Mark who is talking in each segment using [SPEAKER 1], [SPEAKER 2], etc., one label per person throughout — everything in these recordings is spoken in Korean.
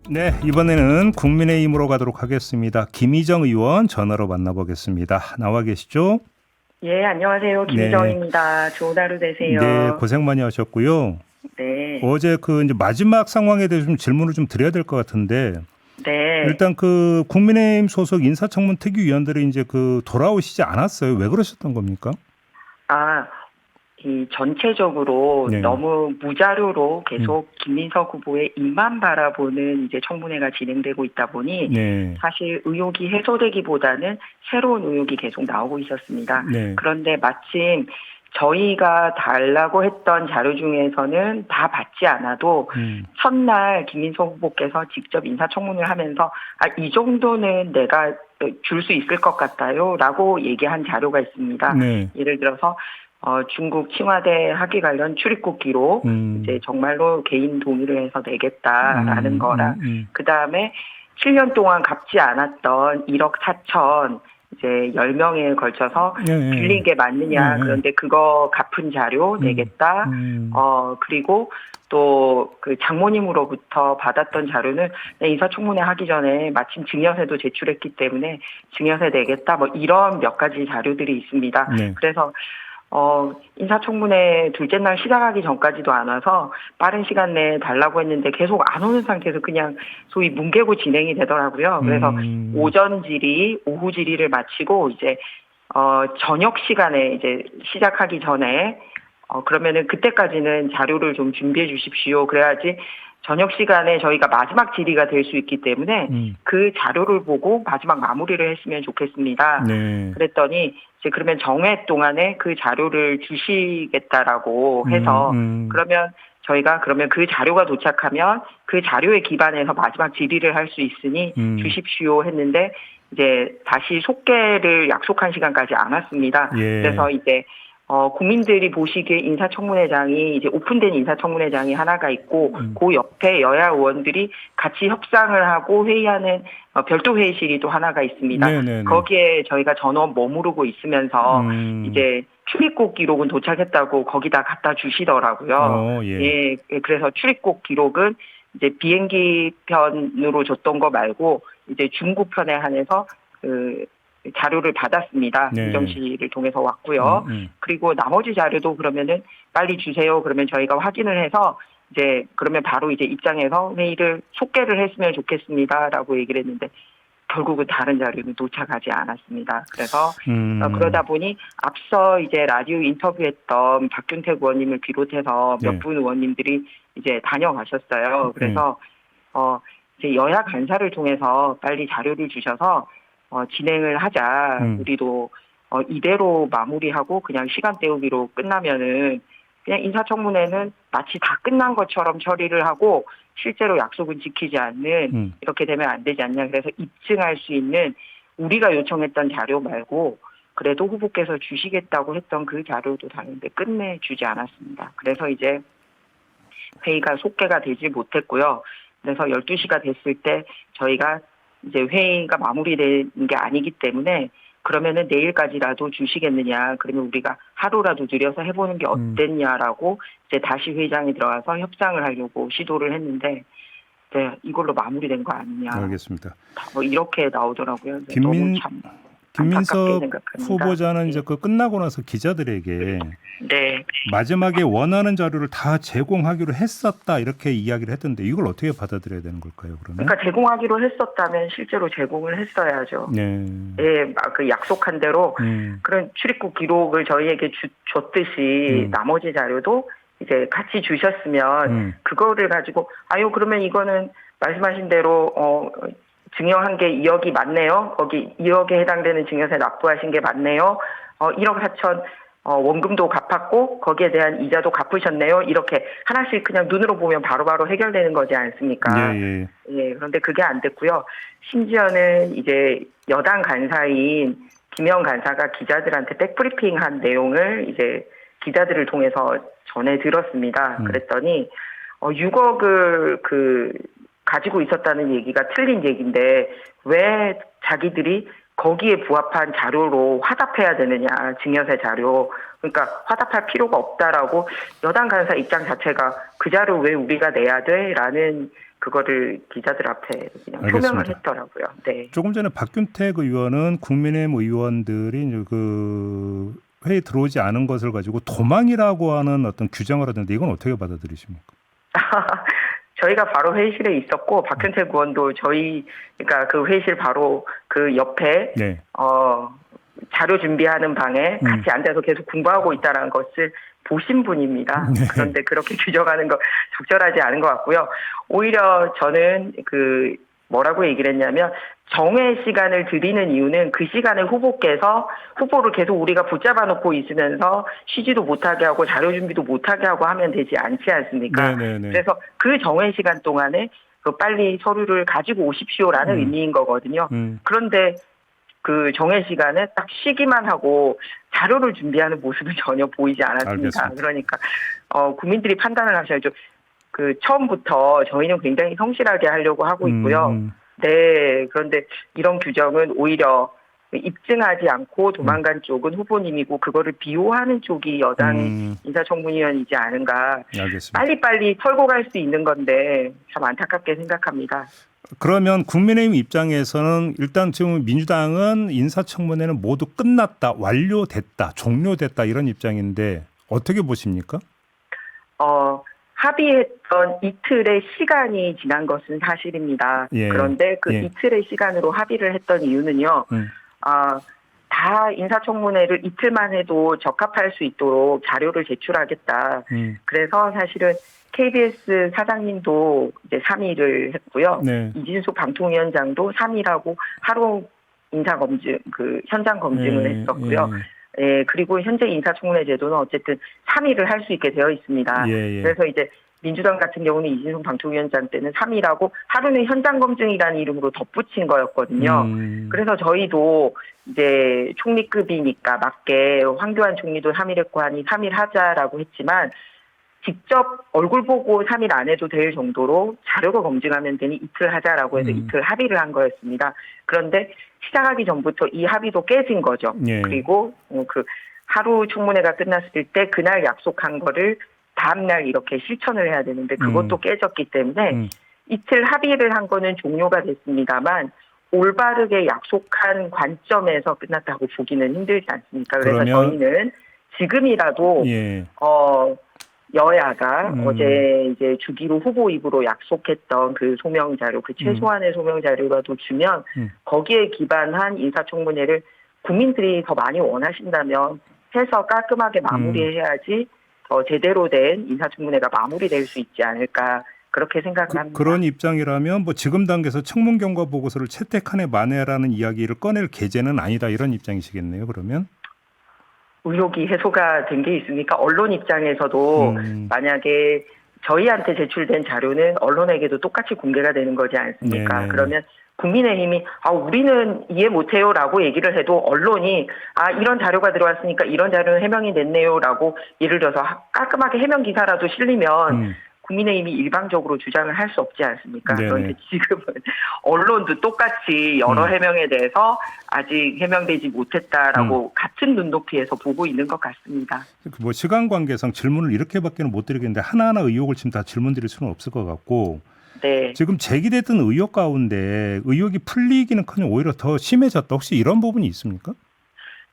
[SPEAKER 1] 네, 이번에는 국민의힘으로 가도록 하겠습니다. 김희정 의원 전화로 만나보겠습니다. 나와 계시죠?
[SPEAKER 2] 예, 안녕하세요.
[SPEAKER 1] 네,
[SPEAKER 2] 김희정입니다. 좋은 하루
[SPEAKER 1] 네,
[SPEAKER 2] 되세요.
[SPEAKER 1] 고생 많이 하셨고요.
[SPEAKER 2] 네,
[SPEAKER 1] 어제 이제 마지막 상황에 대해서 좀 질문을 좀 드려야 될 것 같은데,
[SPEAKER 2] 네.
[SPEAKER 1] 일단 국민의힘 소속 인사청문 특위위원들이 이제 돌아오시지 않았어요. 왜 그러셨던 겁니까?
[SPEAKER 2] 아, 이 전체적으로
[SPEAKER 1] 네,
[SPEAKER 2] 너무 무자료로
[SPEAKER 1] 음,
[SPEAKER 2] 계속 김민석 후보의 입만 바라보는 이제 청문회가 진행되고 있다 보니
[SPEAKER 1] 네,
[SPEAKER 2] 사실 의혹이 해소되기보다는 새로운 의혹이 계속 나오고 있었습니다.
[SPEAKER 1] 네,
[SPEAKER 2] 그런데 마침 저희가 달라고 했던 자료 중에서는 다 받지 않아도 첫날 김민석 후보께서 직접 인사청문을 하면서 이 정도는 내가 줄 수 있을 것 같아요 라고 얘기한 자료가 있습니다.
[SPEAKER 1] 네,
[SPEAKER 2] 예를 들어서 중국 칭화대 학위 관련 출입국 기록 이제 정말로 개인 동의를 해서 내겠다라는 거랑 그 다음에 7년 동안 갚지 않았던 1억 4천 이제 10명에 걸쳐서
[SPEAKER 1] 네,
[SPEAKER 2] 빌린 게 맞느냐.
[SPEAKER 1] 네,
[SPEAKER 2] 그런데 그거 갚은 자료 내겠다. 그리고 또 그 장모님으로부터 받았던 자료는 인사청문회 하기 전에 마침 증여세도 제출했기 때문에 증여세 내겠다. 뭐 이런 몇 가지 자료들이 있습니다.
[SPEAKER 1] 네,
[SPEAKER 2] 그래서 인사청문회 둘째 날 시작하기 전까지도 안 와서 빠른 시간 내에 달라고 했는데 계속 안 오는 상태에서 그냥 소위 뭉개고 진행이 되더라고요. 그래서 오전 질의, 오후 질의를 마치고 이제, 저녁 시간에 이제 시작하기 전에, 그러면은 그때까지는 자료를 좀 준비해 주십시오. 그래야지 저녁 시간에 저희가 마지막 질의가 될 수 있기 때문에 그 자료를 보고 마지막 마무리를 했으면 좋겠습니다.
[SPEAKER 1] 네,
[SPEAKER 2] 그랬더니 이제 그러면 정회 동안에 그 자료를 주시겠다라고 해서 그러면 저희가 그러면 그 자료가 도착하면 그 자료에 기반해서 마지막 질의를 할 수 있으니 주십시오 했는데 이제 다시 속개를 약속한 시간까지 안 왔습니다.
[SPEAKER 1] 예,
[SPEAKER 2] 그래서 이제 국민들이 보시기에 인사청문회장이 이제 오픈된 인사청문회장이 하나가 있고 그 옆에 여야 의원들이 같이 협상을 하고 회의하는 별도 회의실이 또 하나가 있습니다.
[SPEAKER 1] 네, 네, 네.
[SPEAKER 2] 거기에 저희가 전원 머무르고 있으면서
[SPEAKER 1] 음,
[SPEAKER 2] 이제 출입국 기록은 도착했다고 거기다 갖다 주시더라고요.
[SPEAKER 1] 예,
[SPEAKER 2] 예, 그래서 출입국 기록은 이제 비행기 편으로 줬던 거 말고 이제 중국 편에 한해서 그 자료를 받았습니다.
[SPEAKER 1] 네,
[SPEAKER 2] 인정실을 통해서 왔고요. 그리고 나머지 자료도 그러면은 빨리 주세요. 그러면 저희가 확인을 해서 이제 그러면 바로 이제 입장해서 회의를 속개를 했으면 좋겠습니다라고 얘기를 했는데 결국은 다른 자료는 도착하지 않았습니다. 그래서 그러다 보니 앞서 이제 라디오 인터뷰했던 박균택 의원님을 비롯해서 몇
[SPEAKER 1] 네,
[SPEAKER 2] 분 의원님들이 이제 다녀가셨어요.
[SPEAKER 1] 네,
[SPEAKER 2] 그래서 이제 여야 간사를 통해서 빨리 자료를 주셔서 진행을 하자. 우리도 이대로 마무리하고 그냥 시간 때우기로 끝나면은 그냥 인사청문회는 마치 다 끝난 것처럼 처리를 하고 실제로 약속은 지키지 않는 이렇게 되면 안 되지 않냐. 그래서 입증할 수 있는 우리가 요청했던 자료 말고 그래도 후보께서 주시겠다고 했던 그 자료도 다른데 끝내 주지 않았습니다. 그래서 이제 회의가 속개가 되지 못했고요. 그래서 12시가 됐을 때 저희가 이제 회의가 마무리된 게 아니기 때문에 그러면은 내일까지라도 주시겠느냐. 그러면 우리가 하루라도 들여서 해보는 게 어땠냐라고 이제 다시 회의장에 들어가서 협상을 하려고 시도를 했는데, 네, 이걸로 마무리된 거 아니냐.
[SPEAKER 1] 알겠습니다.
[SPEAKER 2] 뭐 이렇게 나오더라고요. 너무 참 안타깝게
[SPEAKER 1] 김민석
[SPEAKER 2] 생각합니다.
[SPEAKER 1] 후보자는
[SPEAKER 2] 네.
[SPEAKER 1] 이제 끝나고 나서 기자들에게
[SPEAKER 2] 네.
[SPEAKER 1] 마지막에 원하는 자료를 다 제공하기로 했었다 이렇게 이야기를 했던데 이걸 어떻게 받아들여야 되는 걸까요? 그러면?
[SPEAKER 2] 그러니까 제공하기로 했었다면 실제로 제공을 했어야죠.
[SPEAKER 1] 네.
[SPEAKER 2] 예, 그 약속한 대로 그런 출입국 기록을 저희에게 줬듯이 나머지 자료도 이제 같이 주셨으면 그거를 가지고 그러면 이거는 말씀하신 대로 증여한 게 2억이 맞네요. 거기 2억에 해당되는 증여세 납부하신 게 맞네요. 1억 4천 원금도 갚았고 거기에 대한 이자도 갚으셨네요. 이렇게 하나씩 그냥 눈으로 보면 바로바로 해결되는 거지 않습니까?
[SPEAKER 1] 예, 예.
[SPEAKER 2] 예, 그런데 그게 안 됐고요. 심지어는 이제 여당 간사인 김영 간사가 기자들한테 백브리핑한 내용을 이제 기자들을 통해서 전해 들었습니다. 그랬더니 6억을 가지고 있었다는 얘기가 틀린 얘기인데 왜 자기들이 거기에 부합한 자료로 화답해야 되느냐, 증여세 자료. 그러니까 화답할 필요가 없다라고 여당 간사 입장 자체가 그 자료 왜 우리가 내야 돼? 라는 그거를 기자들 앞에 그냥 표명을 했더라고요. 네.
[SPEAKER 1] 조금 전에 박균택 의원은 국민의힘 의원들이 이제 그 회의 들어오지 않은 것을 가지고 도망이라고 하는 어떤 규정을 하던데 이건 어떻게 받아들이십니까?
[SPEAKER 2] 저희가 바로 회의실에 있었고 박현택 의원도 그러니까 그 회의실 바로 그 옆에
[SPEAKER 1] 네.
[SPEAKER 2] 자료 준비하는 방에 같이 앉아서 계속 공부하고 있다는 것을 보신 분입니다.
[SPEAKER 1] 네.
[SPEAKER 2] 그런데 그렇게 규정하는 거 적절하지 않은 것 같고요. 오히려 저는 뭐라고 얘기를 했냐면 정회 시간을 드리는 이유는 그 시간에 후보를 계속 우리가 붙잡아 놓고 있으면서 쉬지도 못하게 하고 자료 준비도 못하게 하고 하면 되지 않지 않습니까?
[SPEAKER 1] 네네네.
[SPEAKER 2] 그래서 그 정회 시간 동안에 빨리 서류를 가지고 오십시오라는 의미인 거거든요. 그런데 그 정회 시간에 딱 쉬기만 하고 자료를 준비하는 모습은 전혀 보이지 않았습니다.
[SPEAKER 1] 알겠습니다.
[SPEAKER 2] 그러니까 국민들이 판단을 하셔야죠. 처음부터 저희는 굉장히 성실하게 하려고 하고 있고요. 네, 그런데 이런 규정은 오히려 입증하지 않고 도망간 쪽은 후보님이고 그거를 비호하는 쪽이 여당 인사청문위원이지 않은가.
[SPEAKER 1] 알겠습니다.
[SPEAKER 2] 빨리빨리 털고 갈 수 있는 건데 참 안타깝게 생각합니다.
[SPEAKER 1] 그러면 국민의힘 입장에서는 일단 지금 민주당은 인사청문회는 모두 끝났다, 완료됐다, 종료됐다 이런 입장인데 어떻게 보십니까?
[SPEAKER 2] 합의했던 이틀의 시간이 지난 것은 사실입니다.
[SPEAKER 1] 예.
[SPEAKER 2] 그런데 그
[SPEAKER 1] 예.
[SPEAKER 2] 이틀의 시간으로 합의를 했던 이유는요. 다 인사청문회를 이틀만 해도 적합할 수 있도록 자료를 제출하겠다. 그래서 사실은 KBS 사장님도 이제 3일을 했고요.
[SPEAKER 1] 네.
[SPEAKER 2] 이진숙 방통위원장도 3일하고 하루 현장 검증을 했었고요. 예, 그리고 현재 인사청문회 제도는 어쨌든 3일을 할 수 있게 되어 있습니다.
[SPEAKER 1] 예.
[SPEAKER 2] 그래서 이제 민주당 같은 경우는 이진숙 방통위원장 때는 3일하고 하루는 현장 검증이라는 이름으로 덧붙인 거였거든요. 그래서 저희도 이제 총리급이니까 맞게 황교안 총리도 3일 했고 하니 3일 하자라고 했지만 직접 얼굴 보고 3일 안 해도 될 정도로 자료가 검증하면 되니 이틀 하자라고 해서 이틀 합의를 한 거였습니다. 그런데 시작하기 전부터 이 합의도 깨진 거죠.
[SPEAKER 1] 예.
[SPEAKER 2] 그리고 그 하루 청문회가 끝났을 때 그날 약속한 거를 다음날 이렇게 실천을 해야 되는데 그것도 깨졌기 때문에 이틀 합의를 한 거는 종료가 됐습니다만 올바르게 약속한 관점에서 끝났다고 보기는 힘들지 않습니까? 그래서 저희는 지금이라도
[SPEAKER 1] 예.
[SPEAKER 2] 여야가 어제 이제 주기로 후보 입으로 약속했던 그 소명 자료, 그 최소한의 소명 자료라도 주면 거기에 기반한 인사청문회를 국민들이 더 많이 원하신다면 해서 깔끔하게 마무리해야지 더 제대로 된 인사청문회가 마무리될 수 있지 않을까 그렇게 생각을 합니다.
[SPEAKER 1] 그런 입장이라면 뭐 지금 단계에서 청문 경과 보고서를 채택한에 만회라는 이야기를 꺼낼 계제는 아니다 이런 입장이시겠네요. 그러면
[SPEAKER 2] 의혹이 해소가 된 게 있으니까 언론 입장에서도 만약에 저희한테 제출된 자료는 언론에게도 똑같이 공개가 되는 거지 않습니까?
[SPEAKER 1] 네네.
[SPEAKER 2] 그러면 국민의힘이 우리는 이해 못해요라고 얘기를 해도 언론이 이런 자료가 들어왔으니까 이런 자료는 해명이 됐네요라고 예를 들어서 깔끔하게 해명 기사라도 실리면 국민의힘이 일방적으로 주장을 할 수 없지 않습니까?
[SPEAKER 1] 네네.
[SPEAKER 2] 그런데 지금은 언론도 똑같이 여러 해명에 대해서 아직 해명되지 못했다라고 같은 눈높이에서 보고 있는 것 같습니다.
[SPEAKER 1] 뭐 시간 관계상 질문을 이렇게밖에는 못 드리겠는데 하나하나 의혹을 지금 다 질문 드릴 수는 없을 것 같고
[SPEAKER 2] 네.
[SPEAKER 1] 지금 제기됐던 의혹 가운데 의혹이 풀리기는커녕 오히려 더 심해졌다. 혹시 이런 부분이 있습니까?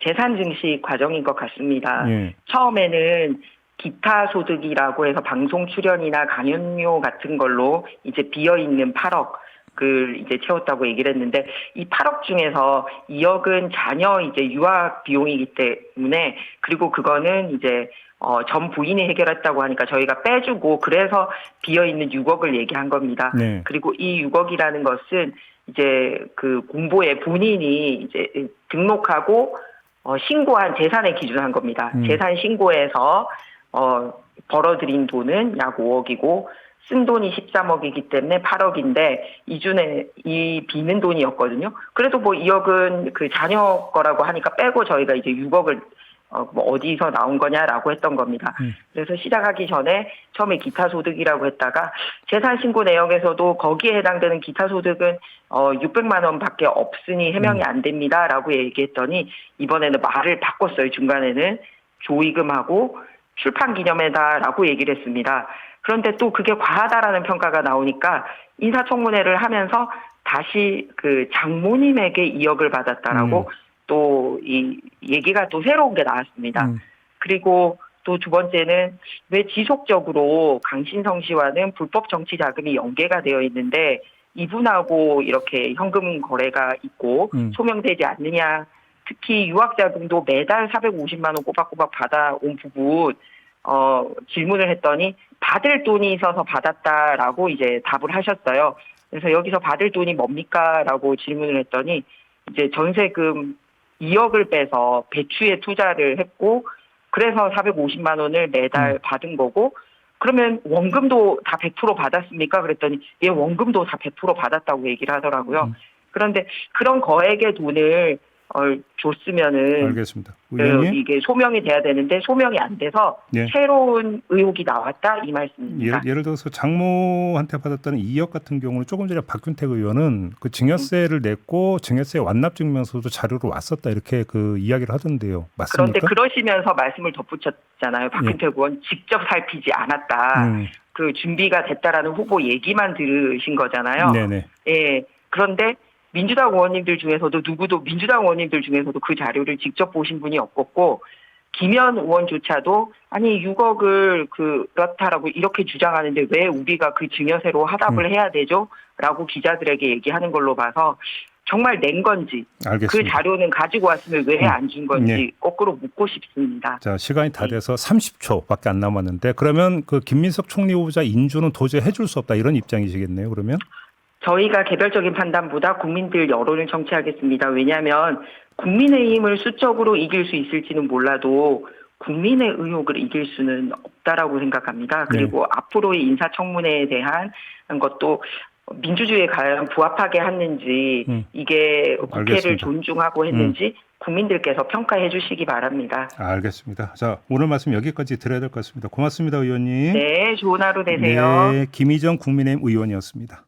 [SPEAKER 2] 재산 증식 과정인 것 같습니다.
[SPEAKER 1] 예.
[SPEAKER 2] 처음에는 기타 소득이라고 해서 방송 출연이나 강연료 같은 걸로 이제 비어 있는 8억을 이제 채웠다고 얘기를 했는데 이 8억 중에서 2억은 자녀 이제 유학 비용이기 때문에 그리고 그거는 이제 전 부인이 해결했다고 하니까 저희가 빼주고 그래서 비어 있는 6억을 얘기한 겁니다.
[SPEAKER 1] 네.
[SPEAKER 2] 그리고 이 6억이라는 것은 이제 그 공보에 본인이 이제 등록하고 신고한 재산에 기준한 겁니다. 재산 신고에서 벌어들인 돈은 약 5억이고 쓴 돈이 13억이기 때문에 8억인데 이 비는 돈이었거든요. 그래도 뭐 2억은 그 자녀 거라고 하니까 빼고 저희가 이제 6억을 뭐 어디서 나온 거냐라고 했던 겁니다. 그래서 시작하기 전에 처음에 기타 소득이라고 했다가 재산 신고 내역에서도 거기에 해당되는 기타 소득은 600만 원밖에 없으니 해명이 안 됩니다라고 얘기했더니 이번에는 말을 바꿨어요. 중간에는 조의금하고 출판 기념회다라고 얘기를 했습니다. 그런데 또 그게 과하다라는 평가가 나오니까 인사청문회를 하면서 다시 그 장모님에게 2억을 받았다라고 또 이 얘기가 또 새로운 게 나왔습니다. 그리고 또 두 번째는 왜 지속적으로 강신성 씨와는 불법 정치 자금이 연계가 되어 있는데 이분하고 이렇게 현금 거래가 있고 소명되지 않느냐. 특히 유학자금도 매달 450만 원 꼬박꼬박 받아온 부분 질문을 했더니 받을 돈이 있어서 받았다라고 이제 답을 하셨어요. 그래서 여기서 받을 돈이 뭡니까?라고 질문을 했더니 이제 전세금 2억을 빼서 배추에 투자를 했고 그래서 450만 원을 매달 받은 거고 그러면 원금도 다 100% 받았습니까? 그랬더니 예, 원금도 다 100% 받았다고 얘기를 하더라고요. 그런데 그런 거액의 돈을 줬으면은
[SPEAKER 1] 알겠습니다. 의원님.
[SPEAKER 2] 이게 소명이 돼야 되는데 소명이 안 돼서
[SPEAKER 1] 예.
[SPEAKER 2] 새로운 의혹이 나왔다 이 말씀입니다.
[SPEAKER 1] 예를 들어서 장모한테 받았다는 2억 같은 경우는 조금 전에 박균택 의원은 그 증여세를 냈고 증여세 완납증명서도 자료로 왔었다 이렇게 그 이야기를 하던데요. 맞습니까?
[SPEAKER 2] 그런데 그러시면서 말씀을 덧붙였잖아요. 박균택 의원 직접 살피지 않았다. 그 준비가 됐다라는 후보 얘기만 들으신 거잖아요.
[SPEAKER 1] 네네.
[SPEAKER 2] 예. 그런데 민주당 의원님들 중에서도 누구도 민주당 의원님들 중에서도 그 자료를 직접 보신 분이 없었고 김현 의원조차도 아니 6억을 그렇다라고 이렇게 주장하는데 왜 우리가 그 증여세로 화답을 해야 되죠? 라고 기자들에게 얘기하는 걸로 봐서 정말 낸 건지
[SPEAKER 1] 알겠습니다.
[SPEAKER 2] 그 자료는 가지고 왔으면 왜 안 준 건지
[SPEAKER 1] 네.
[SPEAKER 2] 거꾸로 묻고 싶습니다.
[SPEAKER 1] 자, 시간이 다 돼서 30초밖에 안 남았는데 그러면 그 김민석 총리 후보자 인준은 도저히 해줄 수 없다 이런 입장이시겠네요. 그러면?
[SPEAKER 2] 저희가 개별적인 판단보다 국민들 여론을 청취하겠습니다. 왜냐하면 국민의힘을 수적으로 이길 수 있을지는 몰라도 국민의 의혹을 이길 수는 없다라고 생각합니다. 그리고 앞으로의 인사청문회에 대한 것도 민주주의에 과연 부합하게 했는지 이게 국회를
[SPEAKER 1] 알겠습니다.
[SPEAKER 2] 존중하고 했는지 국민들께서 평가해 주시기 바랍니다.
[SPEAKER 1] 알겠습니다. 자, 오늘 말씀 여기까지 드려야 될 것 같습니다. 고맙습니다, 의원님.
[SPEAKER 2] 네, 좋은 하루 되세요.
[SPEAKER 1] 네, 김희정 국민의힘 의원이었습니다.